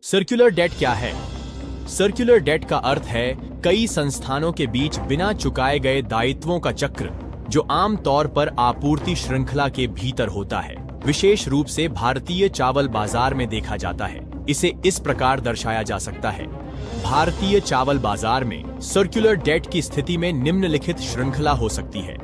Circular debt क्या है? Circular debt का अर्थ है कई संस्थानों के बीच बिना चुकाए गए दायित्वों का चक्र, जो आम तौर पर आपूर्ति श्रृंखला के भीतर होता है। विशेष रूप से भारतीय चावल बाजार में देखा जाता है। इसे इस प्रकार दर्शाया जा सकता है। भारतीय चावल बाजार में सर्कुलर डेट की स्थिति में निम्नलिखित श्रृंखला हो सकती है।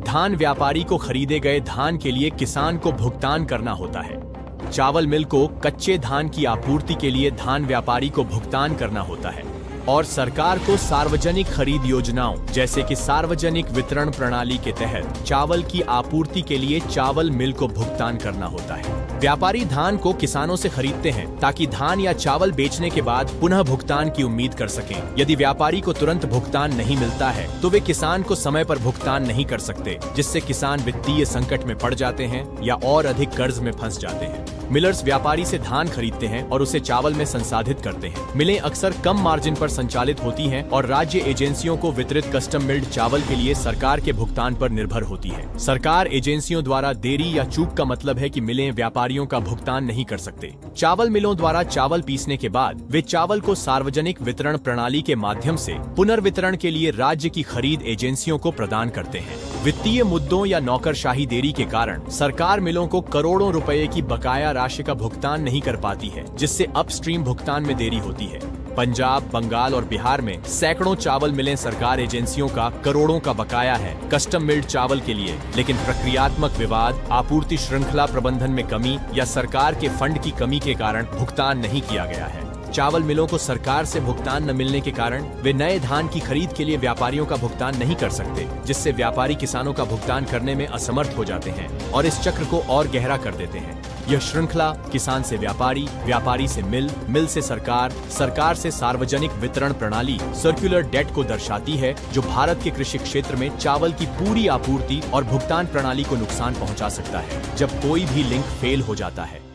धान व्यापारी को खरीदे गए धान के लिए किसान को भुगतान करना होता है। चावल मिल को कच्चे धान की आपूर्ति के लिए धान व्यापारी को भुगतान करना होता है और सरकार को सार्वजनिक खरीद योजनाओं जैसे कि सार्वजनिक वितरण प्रणाली के तहत चावल की आपूर्ति के लिए चावल मिल को भुगतान करना होता है। व्यापारी धान को किसानों से खरीदते हैं ताकि धान या चावल बेचने के बाद पुनः भुगतान की उम्मीद कर सकें। यदि व्यापारी को तुरंत भुगतान नहीं मिलता है तो वे किसान को समय पर भुगतान नहीं कर सकते, जिससे किसान वित्तीय संकट में पड़ जाते हैं या और अधिक कर्ज में फंस जाते हैं। मिलर्स व्यापारी से धान खरीदते हैं और उसे चावल में संसाधित करते हैं। मिलें अक्सर कम मार्जिन पर संचालित होती हैं और राज्य एजेंसियों को वितरित कस्टम मिल्ड चावल के लिए सरकार के भुगतान पर निर्भर होती है। सरकार एजेंसियों द्वारा देरी या चूक का मतलब है कि मिलें व्यापारियों का भुगतान नहीं कर सकते। चावल मिलों द्वारा चावल पीसने के बाद वे चावल को सार्वजनिक वितरण प्रणाली के माध्यम से पुनर्वितरण के लिए राज्य की खरीद एजेंसियों को प्रदान करते हैं। वित्तीय मुद्दों या नौकरशाही देरी के कारण सरकार मिलों को करोड़ों रुपए की बकाया राशि का भुगतान नहीं कर पाती है, जिससे अपस्ट्रीम भुगतान में देरी होती है। पंजाब, बंगाल और बिहार में सैकड़ों चावल मिलें सरकार एजेंसियों का करोड़ों का बकाया है कस्टम मिल्ड चावल के लिए, लेकिन प्रक्रियात्मक विवाद, आपूर्ति श्रृंखला प्रबंधन में कमी या सरकार के फंड की कमी के कारण भुगतान नहीं किया गया है। चावल मिलों को सरकार से भुगतान न मिलने के कारण वे नए धान की खरीद के लिए व्यापारियों का भुगतान नहीं कर सकते, जिससे व्यापारी किसानों का भुगतान करने में असमर्थ हो जाते हैं और इस चक्र को और गहरा कर देते हैं। यह श्रृंखला किसान से व्यापारी, व्यापारी से मिल, मिल से सरकार, सरकार से सार्वजनिक वितरण प्रणाली सर्कुलर डेट को दर्शाती है, जो भारत के कृषि क्षेत्र में चावल की पूरी आपूर्ति और भुगतान प्रणाली को नुकसान पहुंचा सकता है जब कोई भी लिंक फेल हो जाता है।